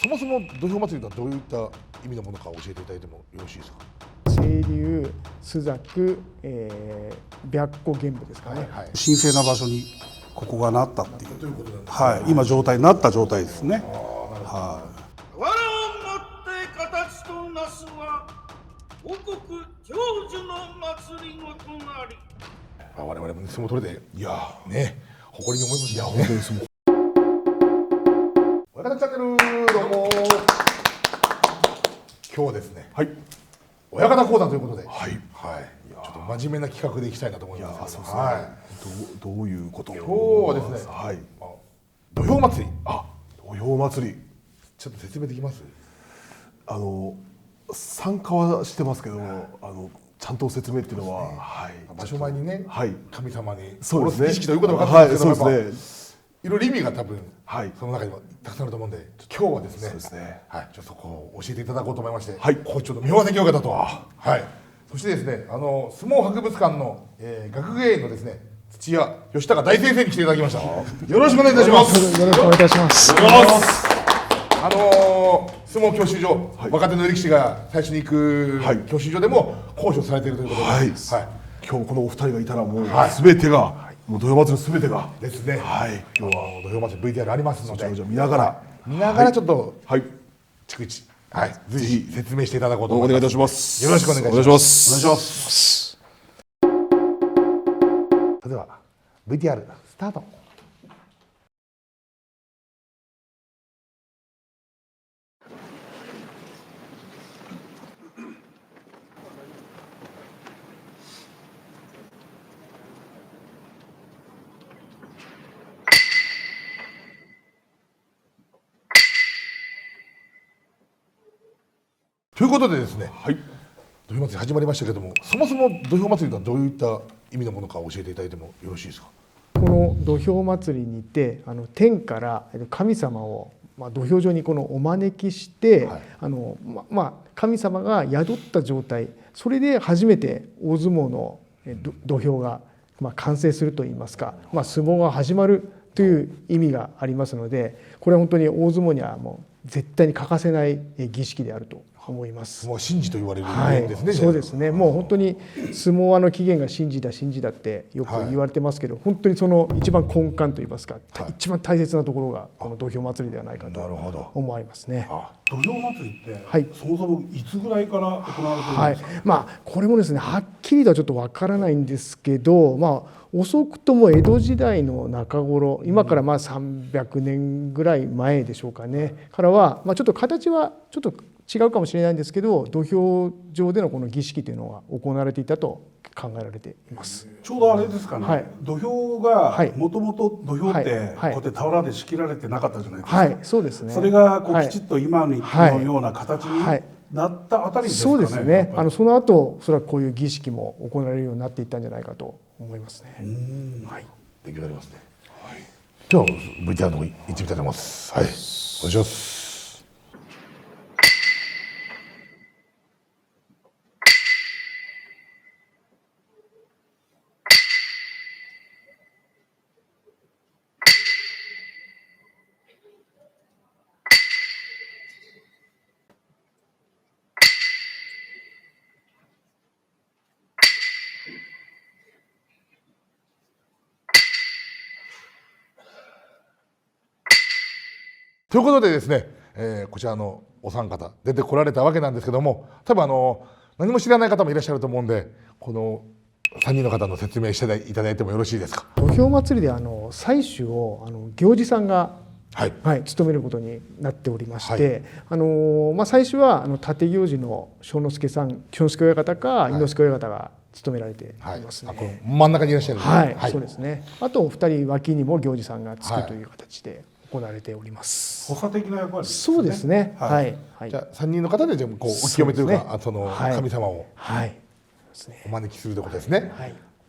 そもそも土俵祭りとはどういった意味のものか教えていただいてもよろしいですか。清流、朱雀、白虎玄武ですかね、はい、神聖な場所にここがなったっていう、ということなんです、はい、今状態になった状態ですね。藁をもって形となすは五穀成就の祭りごとなり。我々も相撲取れて、いやね、誇りに思います。いや本当に相撲。親方チャンネル、どうも。今日はですね、はい、親方講座ということで、はい、はい、ちょっと真面目な企画でいきたいなと思います。そうですね、はい、どういうことを。今日はですね、はい、土俵祭り、土俵祭り、ちょっと説明できます。参加はしてますけど、ちゃんと説明っていうのは、はい、場所前にね、はい、神様にそうですね、儀式ということが分かってますけど、はい、そうですね、いろいろ意味が多分、はい、その中にもたくさんあると思うんで、今日はですね、そうですね、はい、ちょっとそこを教えていただこうと思いまして、はい、校長の三輪関親方と、はい、そしてですね、相撲博物館の、学芸員のですね、土屋義孝大先生に来ていただきました。よろしくお願いいたします。よろしくお願いいたします。相撲教習所、若手の力士が最初に行く教習所でも講師をされているということで、はい、今日このお二人がいたらもう全てが、もう土俵祭りの全てがですね。はい、今日は土俵祭り VTR ありますので、見ながらちょっと、はい、逐一、はい、ぜひ説明していただこうと思います。お願いいたします。よろしくお願いします。お願いします。お願いします。それでは VTR スタート。ということでですね、はい、土俵祭り始まりましたけども、そもそも土俵祭りとはどういった意味のものか教えていただいてもよろしいですか。この土俵祭りにて天から神様を土俵上にお招きして、はい、神様が宿った状態、それで初めて大相撲の土俵が完成するといいますか、相撲が始まるという意味がありますので、これは本当に大相撲にはもう絶対に欠かせない儀式であると思います。もう神事と言われるんですね。そうですね。もう本当に相撲起源が神事だってよく言われてますけど、本当にその一番根幹といいますか、一番大切なところがこの土俵祭りではないかと思いますね。土俵祭りって、そもそもいつぐらいから行われてるんですか。これもですね、はっきりとはちょっとわからないんですけど、遅くとも江戸時代の中頃、今から300年ぐらい前でしょうかね、からは、ちょっと形はちょっと違うかもしれないんですけど、土俵上でのこの儀式というのが行われていたと考えられています。ちょうどあれですかね、土俵がもともと土俵ってこうやって俵で仕切られてなかったじゃないですか。はい、そうですね。それがきちっと今のような形になったあたりですかね。そうですね。その後、おそらくこういう儀式も行われるようになっていったんじゃないかと思いますね。はい、勉強になりますね。じゃあ VTR の方行ってみたいと思います。はい、お願いします。ということでですね、こちらのお三方出てこられたわけなんですけども、多分何も知らない方もいらっしゃると思うんで、この3人の方の説明していただいてもよろしいですか。土俵祭りで祭主を行司さんが務めることになっておりまして、最初は立行司の庄之助親方か猪之助親方が務められていますね。真ん中にいらっしゃる。はい、そうですね。あと2人脇にも行司さんがつくという形で行われております。補佐的な役割ですね。そうですね。はい。じゃあ3人の方でお清めというか、その神様をお招きするということですね。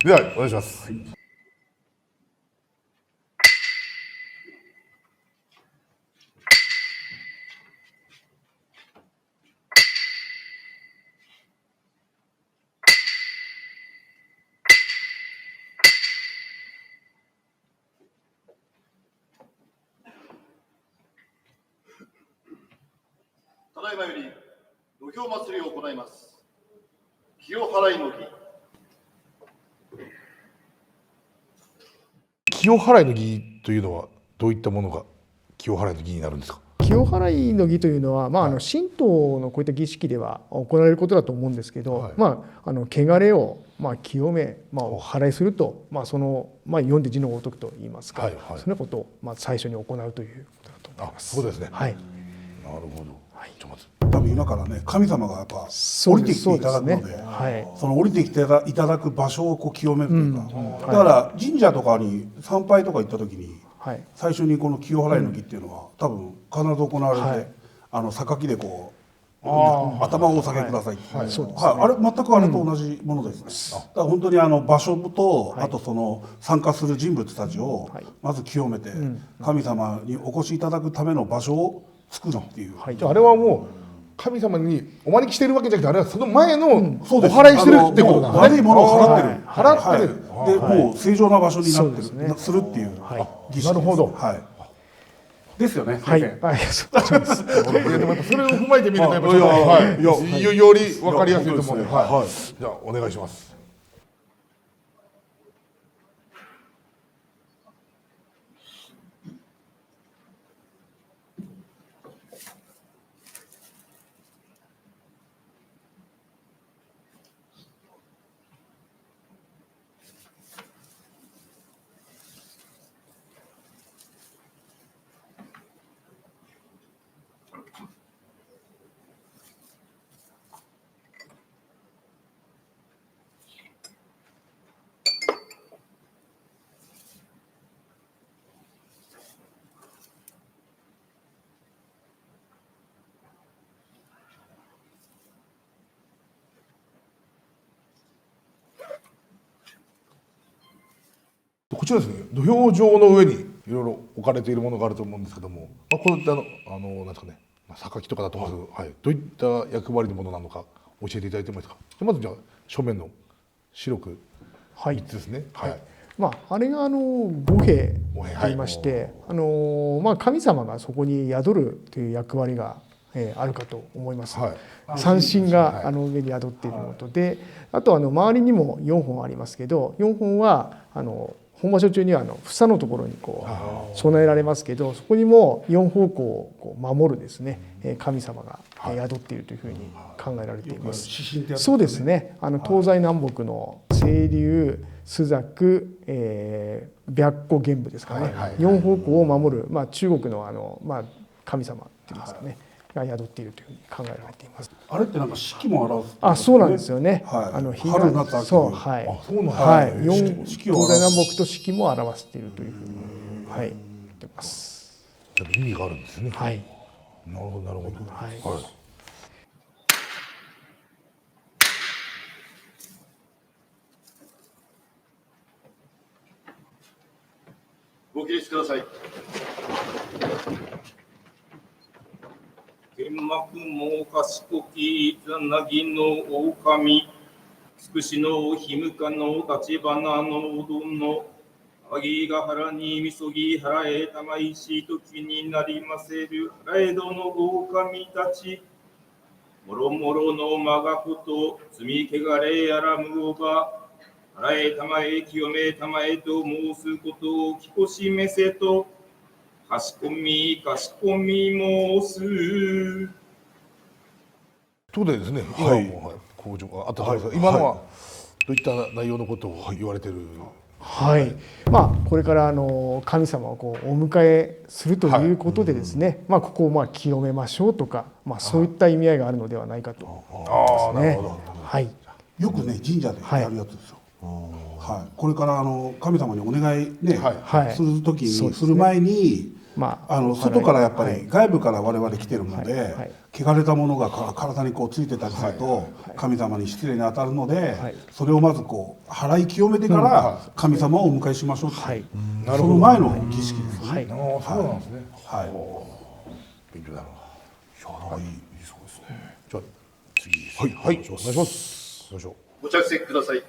ではお願いします。だいまより土俵祭りを行います。清払いの儀。清払いの儀というのはどういったものが清払いの儀になるんですか。清払いの儀というのは、神道のこういった儀式では行われることだと思うんですけど、汚れを清め、お祓いすると、その、読んで字のごとくといいますか、そんなことを最初に行うということだと思います。そうですね。はい。なるほど。多分今からね、神様がやっぱ降りてきていただくので、その降りてきていただく場所をこう清めるというか、だから神社とかに参拝とか行った時に、最初にこの清払いの儀っていうのは多分必ず行われて、榊でこう頭をお下げくださいっていう、あれ全くあれと同じものですね。だから本当に場所と、あとその参加する人物たちをまず清めて、神様にお越しいただくための場所を作るっていう。じゃああれはもう神様にお招きしてるわけじゃなくて、あれはその前のお祓いしてるってことなんですね。悪いものを払ってる。払ってる。でもう正常な場所になってる、するっていう儀式。なるほど。ですよね。はい。でもやっぱそれを踏まえてみるとやっぱちょっとより分かりやすいと思うので、じゃあお願いします。こちらですね、土俵上の上にいろいろ置かれているものがあると思うんですけども、こういったなんですかね、榊とかだと思うんですけど、どういった役割のものなのか教えていただいてもいいですか。まずじゃあ正面の白く3つですね。あれが御幣と言いまして、神様がそこに宿るという役割があるかと思います。三神が上に宿っているのとで、あと周りにも4本ありますけど、4本は本場所中には房のところにこう備えられますけど、そこにも4方向をこう守るですね、神様が宿っているというふうに考えられています。そうですね。東西南北の清流、朱雀、白虎、玄武ですかね。4方向を守る、中国の神様っていいますかね。が宿っているというふうに考えられています。あれってなんか四季も表す。そうなんですよね。春夏秋。そう、はい。東西南北と四季も表しているというふうに言ってます。意味があるんですね。はい。なるほどなるほど。ご起立ください。天幕も賢きざなぎの狼、つくしのひむかの立花の殿、萩ヶ原にみそぎ払えたまいし時になりませる払えどの狼たち、もろもろのまがこと積み汚れやらむおば、払えたまえ清めたまえと申すことをきこしめせと、かしこみ申す。ということでですね、今も工場があったと思うんですが、今のはどういった内容のことを言われている。これから神様をこうお迎えするということでですね、ここを清めましょうとか、そういった意味合いがあるのではないかと思いますね。よくね神社でやるやつですよ。これから神様にお願いねする時にする前に、外からやっぱり外部から我々来てるので、汚れたものが体にこうついてたりすると神様に失礼に当たるので、それをまずこう払い清めてから神様をお迎えしましょうっていう、その前の儀式ですね。そうなんですね。勉強だろう。いいそうですね。じゃあ次、お願いします。ご着席ください。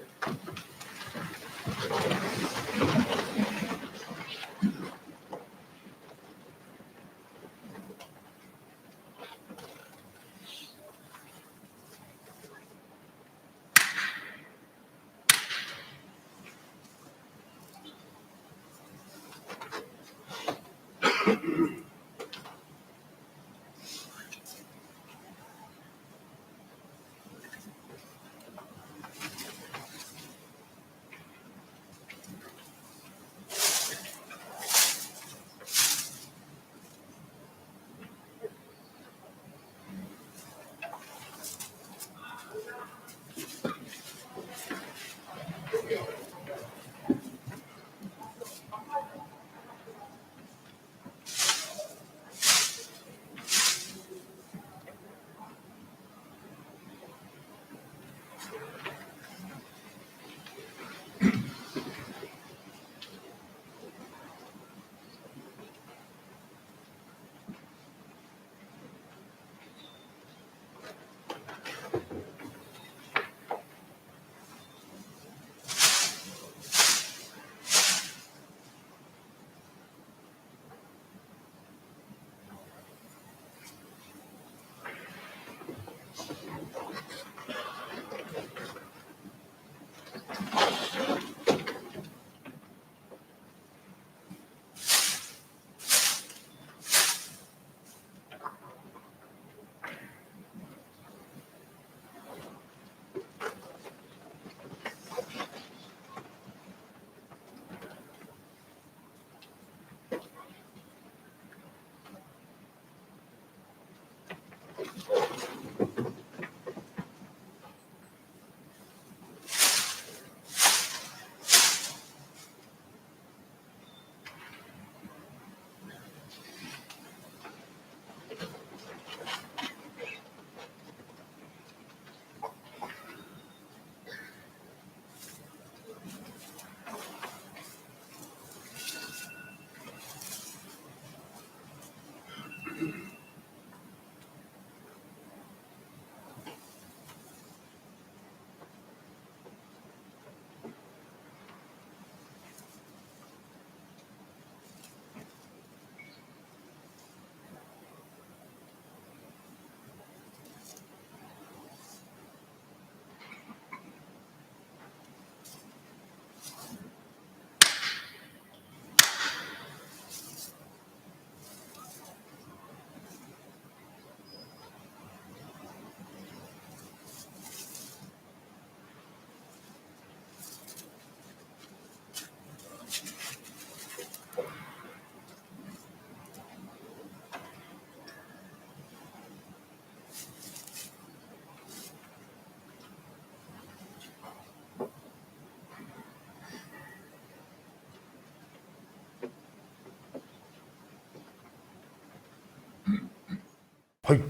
はい、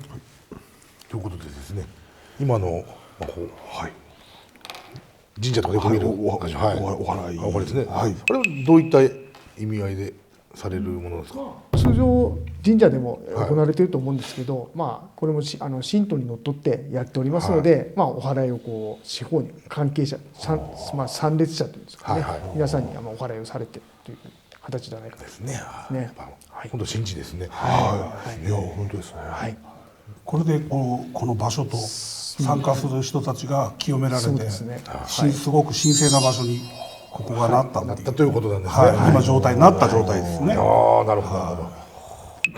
ということでですね、今の、神社とかでよく見るおはいお祓いお祓いですね。はいあれはどういった意味合いでされるものですか。通常神社でも行われていると思うんですけど、これも神道にのっとってやっておりますので、お祓いをこう四方に関係者参列者というんですかね、皆さんにお祓いをされているという形じゃないかとですね。ね。本当神事ですね。いや本当ですね。はい。これでこの場所と参加する人たちが清められて、そうですね。すごく神聖な場所にここがなったっていう、なったということなんですね。今状態になった状態ですね。ああ、なるほどなるほど。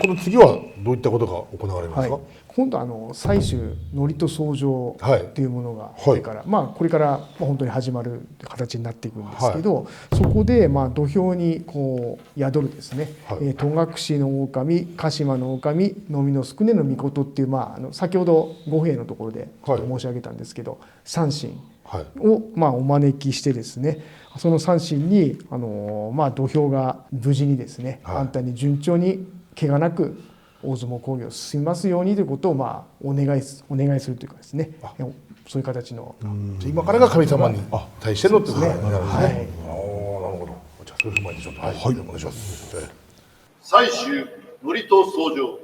この次はどういったことが行われますか。今度祭主祝詞奏上っていうものがこれから、これから本当に始まる形になっていくんですけど、そこで土俵にこう宿るですね、戸隠の狼、鹿島の狼、野見の宿根の御事っていう先ほど五兵のところでちょっと申し上げたんですけど、三神をお招きしてですね、その三神に土俵が無事にですね、安泰に順調に怪我なく大相撲興行を進みますようにということをお願いするというかですね、そういう形の今からが神様に対してのってことになるんですね。なるほど。じゃあそれまでちょっとお願いします。祭主祝詞奏上。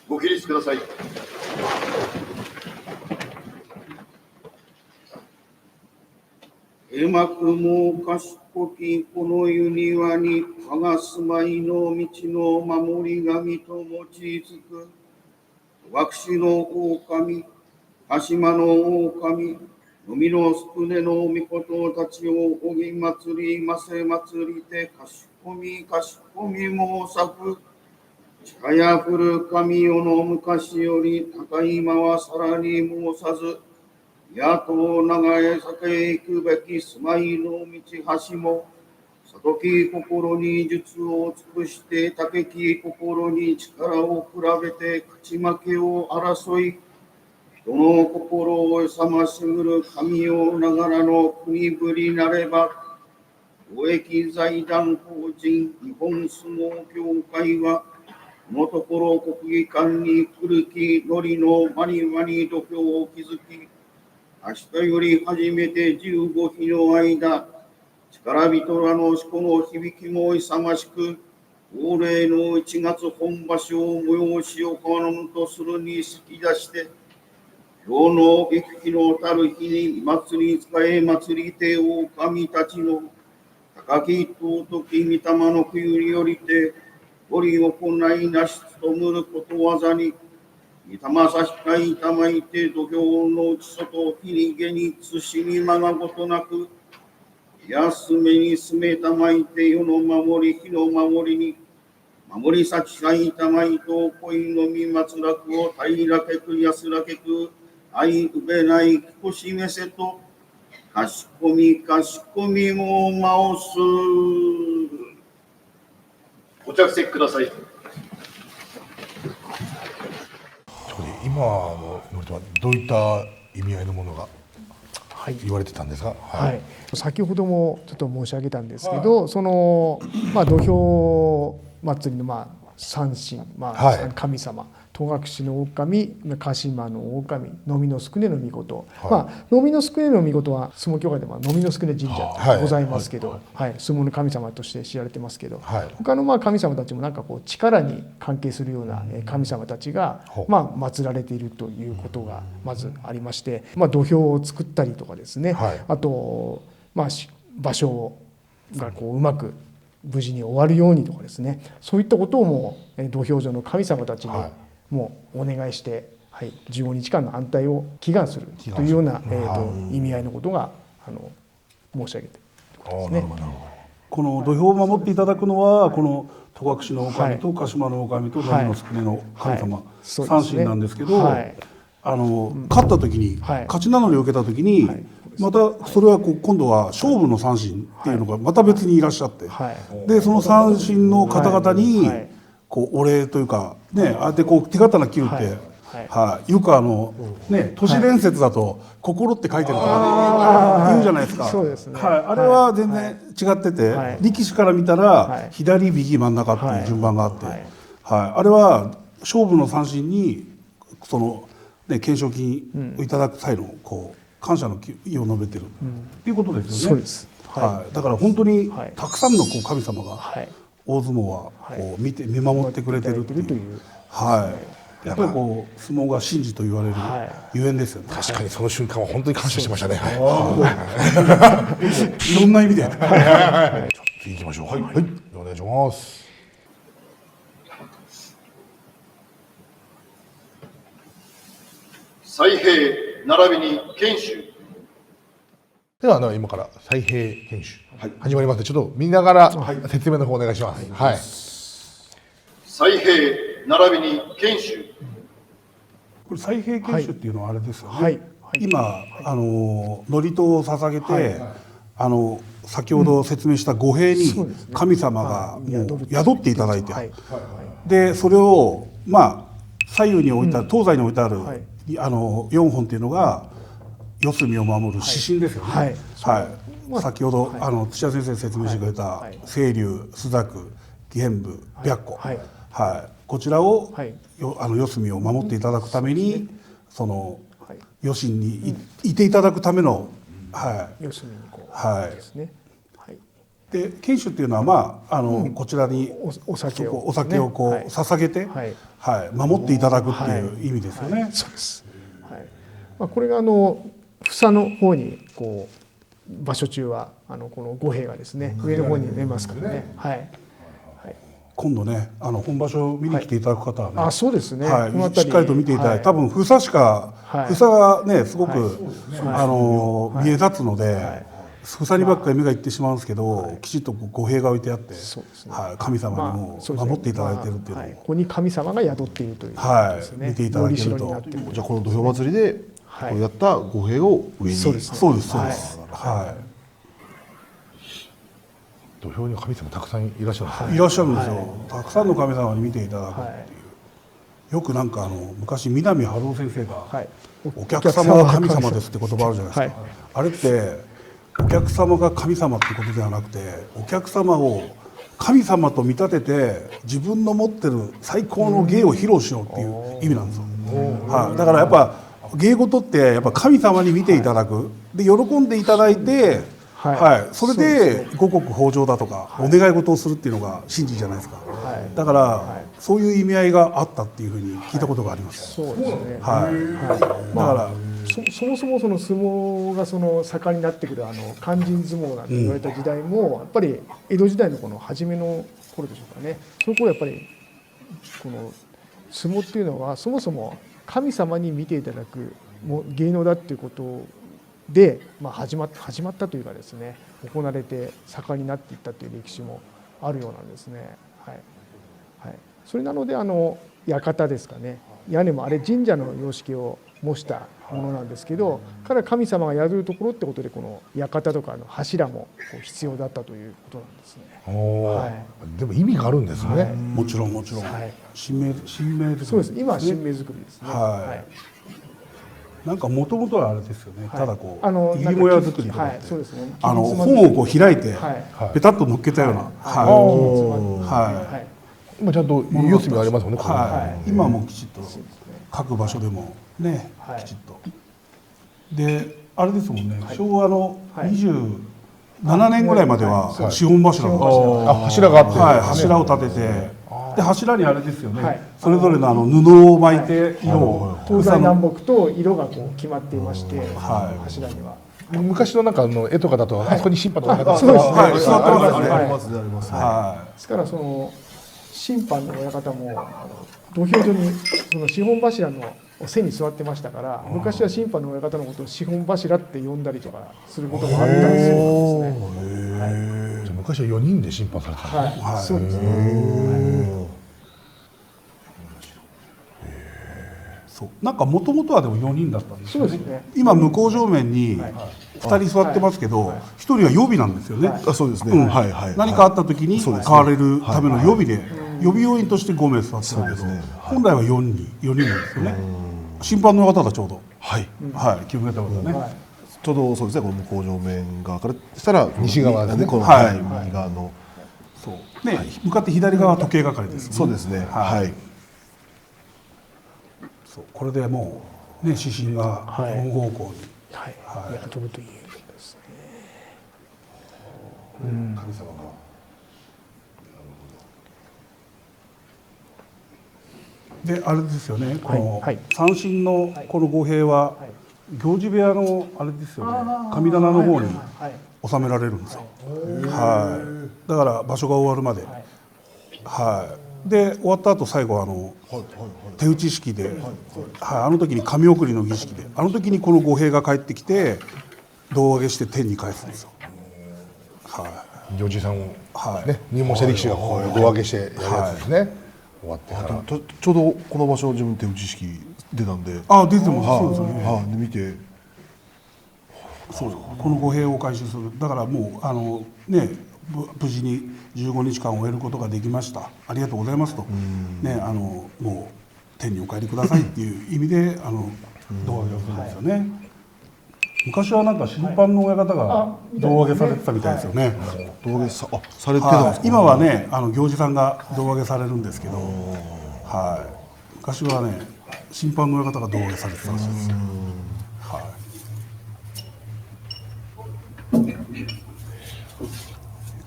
ご起立ください。幕も賢きこの世にはに我が住まいの道の守り神と用いつく惑士の狼、鹿島の狼、野見の宿根の御事たちを拝み祭りませ祭りてかしこみ申さく近や古神世の昔より高い間はさらに申さず野党長へ酒へ行くべき住まいの道橋も里き心に術を尽くして武き心に力を比べて勝ち負けを争い人の心を勇ましぐる神よながらの国ぶりなれば公益財団法人日本相撲協会はこのところ国技館に古きのりのまにまに土俵を築き明日より初めて15日の間力人らのしこの響きも勇ましく恒例の1月本場所を催し行わぬとするに先出して今日の駅日のたる日に祭り使え祭りて狼たちの高き尊き御霊の冬によりてごり行いなしとむることわざに御霊差しかいたまいて土俵の内外日にげに慎みまがごとなく休めにすめたまいて世の守り日の守りに守り先かいたまいと恋のみ松楽を平らけく安らけく愛うべないきこしめせとかしこみもまおす。ご着席ください。今の祝詞はどういった意味合いのものが言われてたんですか。先ほどもちょっと申し上げたんですけど、その土俵祭りの三神、はい神様、戸隠の狼、鹿島の狼、野見の宿根の御事、野見の宿根の御事は相撲協会でも野見の宿根神社ございますけど、相撲の神様として知られてますけど、他の神様たちもなんかこう力に関係するような神様たちが祀られているということがまずありまして、土俵を作ったりとかですね、あと場所がこううまく無事に終わるようにとかですね、そういったことをもう土俵上の神様たちにもうお願いして、15日間の安泰を祈願するというような意味合いのことが申し上げていることですね。この土俵を守っていただくのはこの戸隠の狼と鹿島の狼と野見の宿根の神様三神なんですけど、勝った時に勝ち名乗りを受けた時にまたそれは今度は勝負の三神っていうのがまた別にいらっしゃって、でその三神の方々にこうお礼というかね、ああやってこう手刀切るって、よく都市伝説だと「心」って書いてるとか言うじゃないですか。あれは全然違ってて、力士から見たら左右真ん中っていう順番があって、あれは勝負の三神にその懸賞金をいただく際のこう感謝の意を述べてるっていうことですよね。だから本当にたくさんのこう神様が大相撲はこう見守ってくれてるっていう、やっぱりこう相撲が神事と言われるゆえんですよね。確かにその瞬間は本当に感謝しましたね。いろんな意味で。ちょっと行きましょう。お願いします。采幣並びに研修。では今から采幣研修始まりますので、ちょっと見ながら説明の方お願いします。采幣並びに研修。これ采幣研修っていうのはあれですよね。今祝詞を捧げて、先ほど説明した御幣に神様がもう宿っていただいて、でそれを左右に置いてある、東西に置いてある4本っていうのが四隅を守る指針ですよね。先ほど土屋先生説明してくれた青龍、朱雀、玄武、白虎、こちらを四隅を守っていただくために、その余震にいていただくための四隅にこうですね。で研修っていうのはこちらにお酒をこう捧げて守っていただくっていう意味ですよね。そうです。これが房の方にこう場所中はこの御幣がですね上の方に出ますからね。今度ね本場所見に来ていただく方はね、そうですね。しっかりと見ていただいて、多分房しか房がねすごく見え立つので。房にばっかり目がいってしまうんですけど、きちっと御幣が置いてあって、神様にも守っていただいているっていうのを、ここに神様が宿っているというですね。見ていただけると。じゃあこの土俵祭りでこうやった御幣を上に、そうです。土俵には神様たくさんいらっしゃるんですね。いらっしゃるんですよ。たくさんの神様に見ていただくっていう。よくなんか昔南春夫先生がお客様は神様ですって言葉あるじゃないですか。あれってお客様が神様ってことではなくて、お客様を神様と見立てて自分の持ってる最高の芸を披露しようっていう意味なんですよ。だからやっぱ芸事ってやっぱ神様に見ていただく、で喜んでいただいて、それで五穀豊穣だとかお願い事をするっていうのが神事じゃないですか。だからそういう意味合いがあったっていうふうに聞いたことがあります。そうですね。だからそもそもその相撲が盛んになってくる勧進相撲なんて言われた時代もやっぱり江戸時代のこの初めの頃でしょうかね。その頃やっぱりこの相撲っていうのはそもそも神様に見ていただく芸能だっていうことで始まったというかですね、行われて盛んになっていったという歴史もあるようなんですね。それなので館ですかね、屋根もあれ神社の様式を模したものなんですけど、から神様が宿るところってことでこの館とか柱も必要だったということなんですね。でも意味があるんですね。もちろん神明です。そうです。今は神明作りですね。なんかもともとはあれですよね。ただこう入り小屋作りとかって本をこう開いてペタッと乗っけたような。今ちゃんと四隅ありますもんね。ここはい、今もきちっと各場所でもね、きちっと。であれですもんね、昭和の27年ぐらいまでは四本柱の柱があって、はい、柱を立てて、で柱にあれですよね、それぞれの布を巻いて色を、東西南北と色がこう決まっていまして、柱には。昔のなんか絵とかだとあそこに審判の親方そうですね。はい、座ってますね。ありますねありますね。はですからその審判の親方も土俵上にその四本柱の背に座ってましたから、昔は審判の親方のことを四本柱って呼んだりとかすることもあったりするんですね。昔は4人で審判されてたんですね。はい、そうですね。そう、なんかもともとはでも4人だったんですよね。そうですね。今向こう正面に2人座ってますけど、1人は予備なんですよね。あ、そうですね。うんはいはい。何かあった時に変われるための予備で、予備要員として5名座ってるけど、本来は4人なんですよね。審判の方だちょうど、はいはい、決めたことね。ちょうどそうですね。この向こう正面側からしたら西側ですね。このはい右側のそうね、向かって左側は時計係です。そうですね。はい。そう、これでもうね、指針が4方向に。はい。飛ぶということですね。神様が。であれですよね、この三神のこの御幣は行司部屋のあれですよね、神棚の方に収められるんですよ。はい。だから場所が終わるまで、はい。で終わった後最後手打ち式で、はい、あの時に神送りの儀式で、あの時にこの御幣が帰ってきて胴上げして天に返すんですよ。はい。行司さんをね、入門者力士がこう胴上げしてやるやつですね。終わってから。ちょうどこの場所自分手打ち式出たんで。あ、出てもそうですよね。はい。で見て。そうこの御幣を回収する、だからもうね、無事に15日間終えることができました、ありがとうございますと、ね、もう天にお帰りくださいっていう意味で胴上げをするんですよね。昔はなんか審判の親方が胴上げされてたみたいですよね。胴上げされてたんですか。今はね、行司さんが胴上げされるんですけど、はい、昔はね、審判の親方が胴上げされてたらしいです。はい。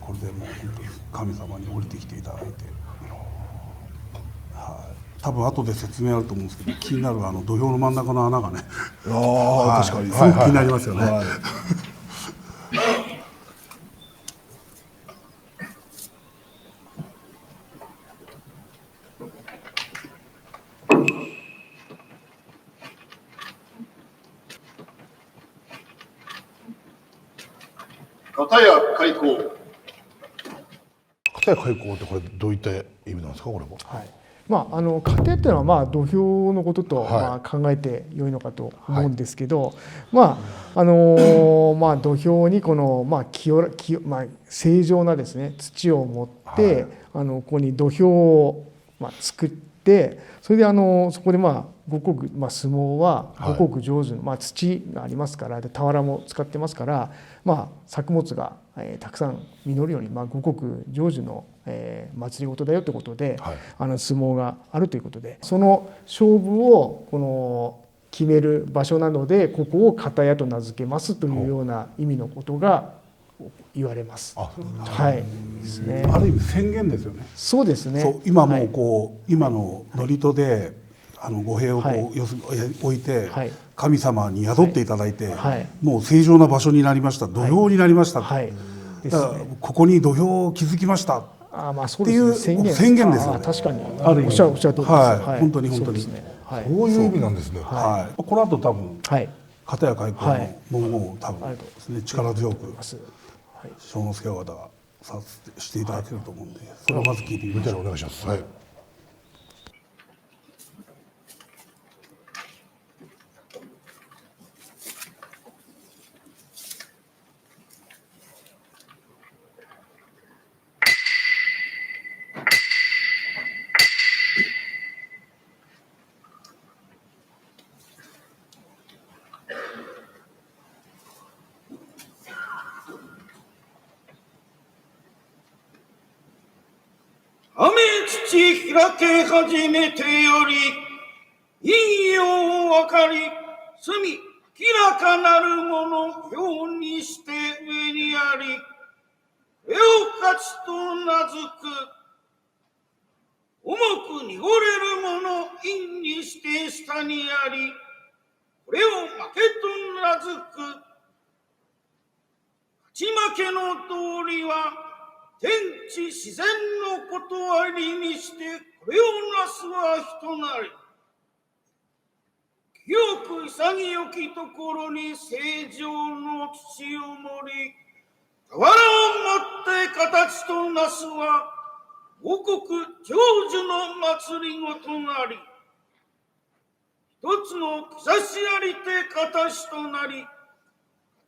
これでもう本当に神様に降りてきていただいて、はい、多分後で説明あると思うんですけど、気になる土俵の真ん中の穴がね、ああ、確かにすごく気になりますよね。片や開口。片や開口ってこれどういった意味なんですか、これも。はい。まあ家庭っていうのはまあ土俵のこととまあ考えて良いのかと思うんですけど、まあまあ土俵にこのまあまあ正常なですね土を持ってここに土俵をまあ作って、それでそこでまあ五穀、まあ、相撲は五穀上手の、まあ、土がありますから、で俵も使ってますから、まあ、作物が、たくさん実るように、まあ、五穀成就の、祭り事だよということで、相撲があるということで、その勝負をこの決める場所なので、ここを片屋と名付けますというような意味のことが言われます。はいですね。ある意味宣言ですよね。そうですね。そう今もうこう、今の祝詞で御幣をこう、要するに置いて、神様に宿っていただいて、もう正常な場所になりました、土俵になりました、だからここに土俵を築きましたっていう宣言ですよね。確かにある意味おっしゃる通りです。本当に本当にそういう意味なんですね。この後多分片や開口の文言を多分力強く正之助親方がしていただけると思うんで、それをまず聞いてみましょう。お願いします。雨土地開け始めてより、陰陽分かり、隅、きらかなるものようにして上にあり、絵を勝ちと名付く、重く濁れるもの陰にして下にあり、これを負けと名付く。勝ち負けの道理は、天地自然のことありにして、これをなすは人なり。清く潔きところに正常の土を盛り、俵をもって形となすは、五穀成就の祭りごとなり、一つの兆しありて形となり、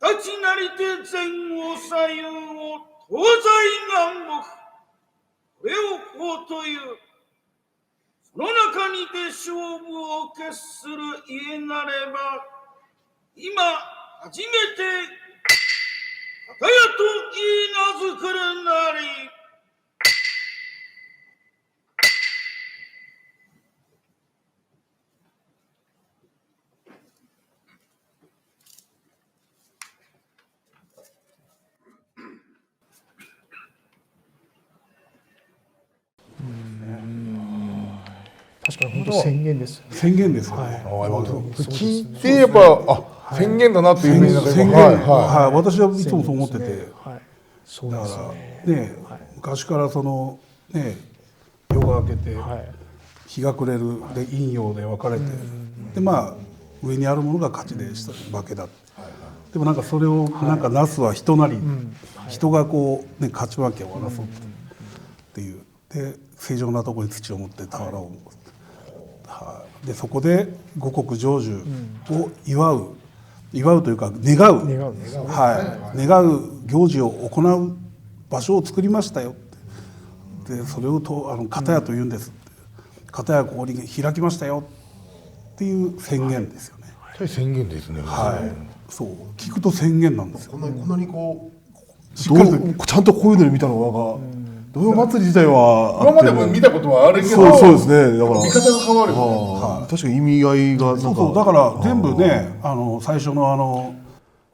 形なりて前後左右を東西南北、これを法という。その中にて勝負を決する家なれば、今初めて片やと言い名付くるなり。確かに本当宣言です。宣言ですよね。聞いてやっぱ宣言だなっていうふうに宣言、はい、私はいつもそう思ってて、そうだかですね。らね、昔からそのね、夜が明けて日が暮れるで陰陽で分かれて、でまあ上にあるものが勝ちでしたわけだ。でもなんかそれをなんかなすは人なり、人がこうね勝ち負けを争っていうで正常なところに土を持って俵を持って。でそこで五穀成就を祝うというか願う、願う行事を行う場所を作りましたよって。でそれを片屋と言うんですって。片屋ここに開きましたよっていう宣言ですよね。宣言ですね。はい、そう聞くと宣言なんですよ。こんなにこうちゃんとこういうのに見たのはなんか。土曜祭り自体は今までも見たことはあるけど、そうですね。だから見方が変わる。確かに意味合いがそうだから全部ね最初の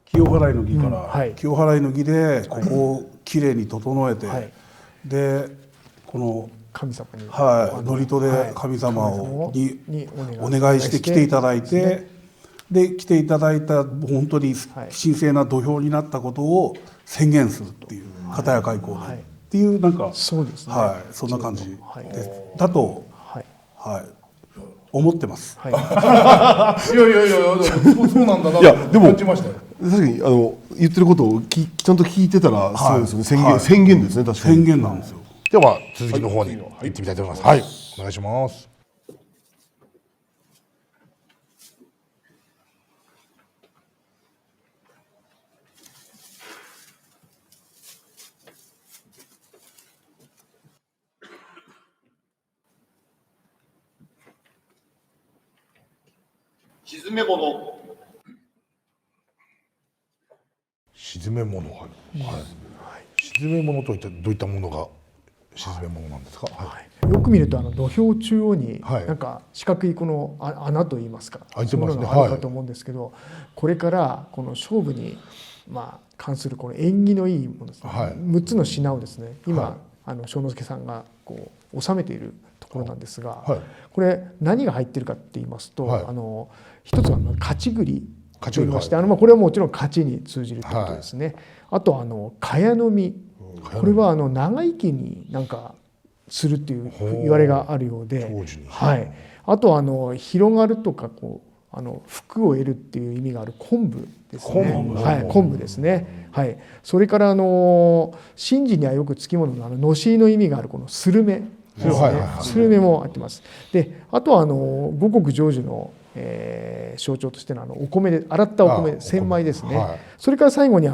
清払いの儀から清払いの儀でここをきれいに整えて、でこの神様に祝詞で神様にお願いして来ていただいて、で来ていただいた本当に神聖な土俵になったことを宣言するっていう片屋開口で。っていうなんかそうですね。そんな感じだと思ってます。いやそうなんだな。いやでも感じましたよ。確かに言ってることをちゃんと聞いてたらそうですね。宣言ですね。確かに宣言なんですよ。では続きの方に行ってみたいと思います。はい、お願いします。沈め物。沈め物、沈め物といったどういったものが沈め物なんですか。よく見ると土俵中央になんか四角いこの穴といいますか、そういうものがあるかと思うんですけど、これからこの勝負に関するこの縁起のいいものですね、6つの品をですね今正之助さんがこう収めているところなんですが、これ何が入っているかって言いますと、一つは勝ち栗と言いまして、これはもちろん勝ちに通じるということですね。あと茅の実、これは長生きになんかするっていう言われがあるようで、あと広がるとかこう福を得るっていう意味がある昆布ですね。昆布ですね。それから神事にはよくつきものののしの意味があるこのスルメですね。スルメも入ってます。で、あとは五穀成就の象徴としてのお米で洗ったお米千枚ですね。それから最後に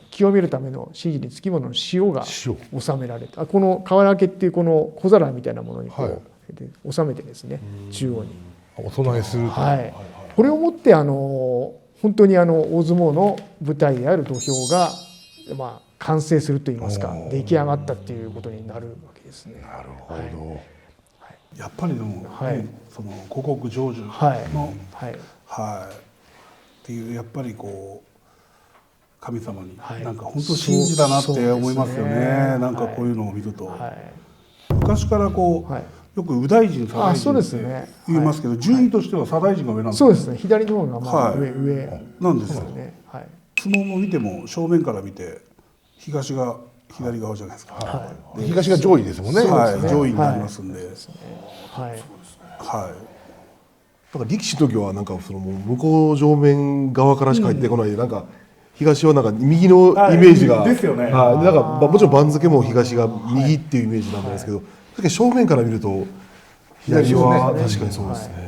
清めるための神事につきものの塩が収められた、この瓦開けっていうこの小皿みたいなものにこう収めてですね、中央にお供えする。これをもって本当に大相撲の舞台である土俵が完成するといいますか、出来上がったっていうことになるわけですね。なるほど。やっぱりでも、はいね、その五穀成就の、はいはいっていうやっぱりこう神様に、はいなんか本当信じだなって思いますよね。そうですねなんかこういうのを見ると、はい昔からこう、はいよく右大臣左大あそう臣ってですね言いますけど、順位としては左大臣が上なんですよそうですね、左の方がまあはい上なんですよですよね。はい相撲も見ても正面から見て東が左側じゃないですか。東が上位ですもんね。はい、上位になりますんで、はいはい。なんか力士の時はなんかそのもう向正面側からしか入ってこないで、なんか東はなんか右のイメージが、はいですよねはい、なんかまあもちろん番付も東が右っていうイメージなんですけど、確かに正面から見ると左は確かにそうですね。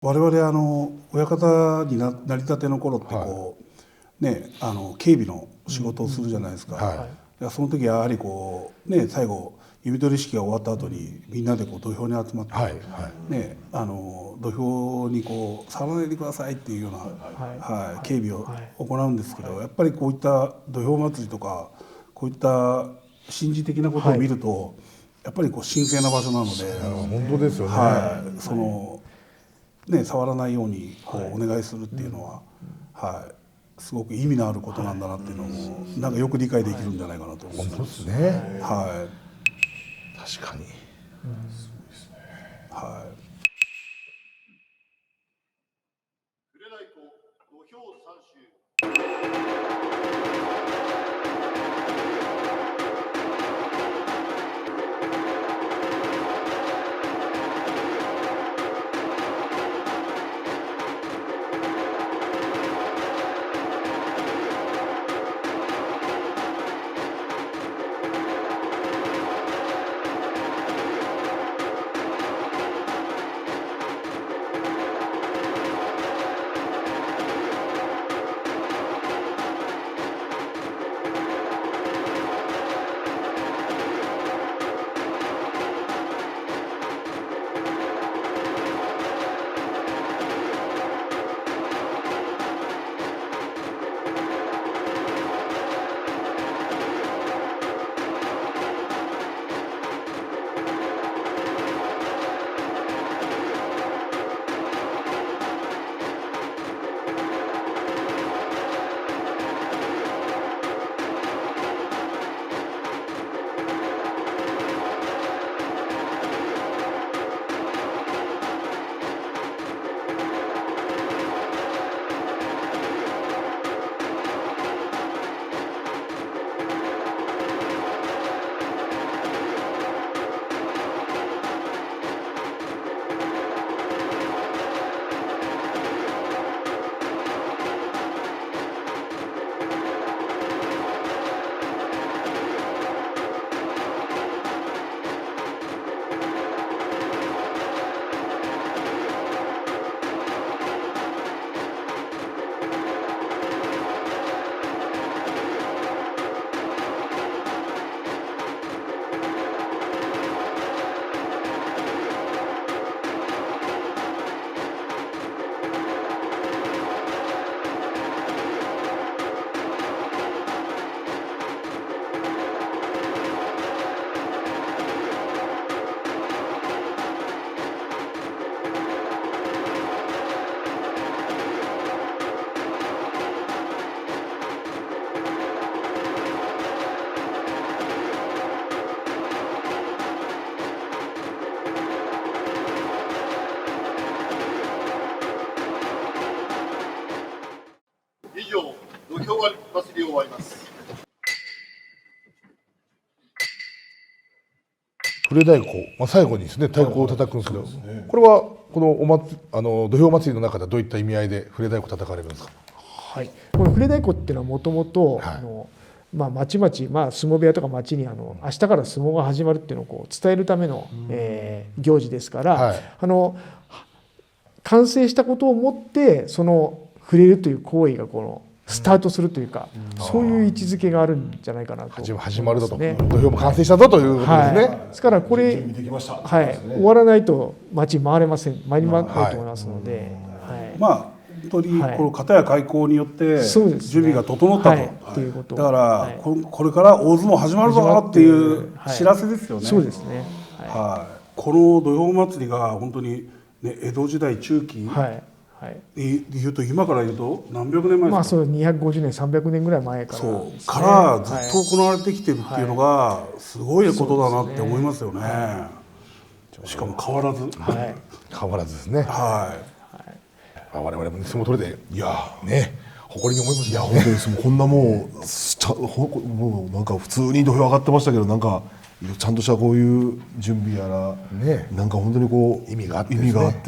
我々親方になりたての頃ってこう、ね、警備の仕事をするじゃないですか。いやその時はやはりこう、ね、最後弓取り式が終わった後にみんなでこう土俵に集まって、ね、土俵にこう触らないでくださいっていうような、警備を行うんですけど、やっぱりこういった土俵祭りとかこういった神事的なことを見ると、やっぱりこう神聖な場所なので、本当ですよね。そのね、触らないようにこうお願いするっていうのは、すごく意味のあることなんだなっていうのもなんかよく理解できるんじゃないかなと思います。本当ですね。確かに。はい。票参集。以上、土俵割り祭りを終わります。触れ太鼓、最後にですね太鼓を叩くんですけど、これはこの土俵祭りの中ではどういった意味合いで触れ太鼓叩かれるんですか。はい、この触れ太鼓っていうのはもともと町々、相撲部屋とか町に明日から相撲が始まるっていうのをこう伝えるための、行事ですから、はい、完成したことをもってその触れるという行為がこのスタートするというか、そういう位置づけがあるんじゃないかなと、始まるぞと、土俵も完成したぞということですね。はい、ですからこれ、終わらないと町回れません、回りませんと思いますので、本当にこの片や開口によって準備が整ったと、だからこれから大相撲始まるぞっていう知らせですよね。そうですね。この土俵祭りが本当に江戸時代中期でいうと、今から言うと何百年前ですか。そう250年300年ぐらい前からそうからずっと行われてきてるっていうのがすごいことだなって思いますよね。しかも変わらず、変わらずですね。我々も相撲取れて、いやね、誇りに思います。いや本当にです。こんなもうなんか普通に土俵上がってましたけど、なんかちゃんとしたこういう準備やら、なんか本当にこう意味があって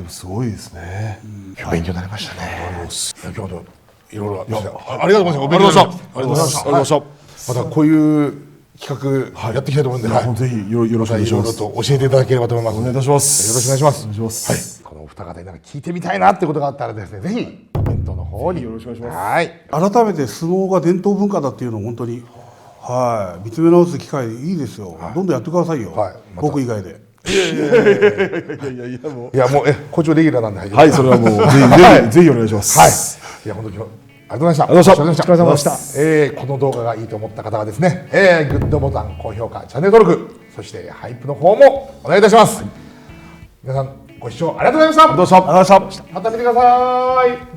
すごいですね。勉強になりましたね。今日いろいろありがとうございます。ありがとうございました。またこういう企画やっていきたいと思うんで、ぜひよろしくお願いします。教えていただければと思います。お願いいたします。よろしくお願いします。このお二方になんか聞いてみたいなってことがあったらですね、ぜひコメントの方によろしくお願いします。改めて相撲が伝統文化だっていうのを本当に見つめ直す機会いいですよ。どんどんやってくださいよ。僕以外で。いやもう校長レギュラーなんで。はい、それはもうぜひお願いします。いや本当にありがとうございました。お疲れ様でした。この動画がいいと思った方はですね、グッドボタン、高評価、チャンネル登録、そしてハイプの方もお願いいたします。皆さんご視聴ありがとうございました。ありがとうございました。また見てください。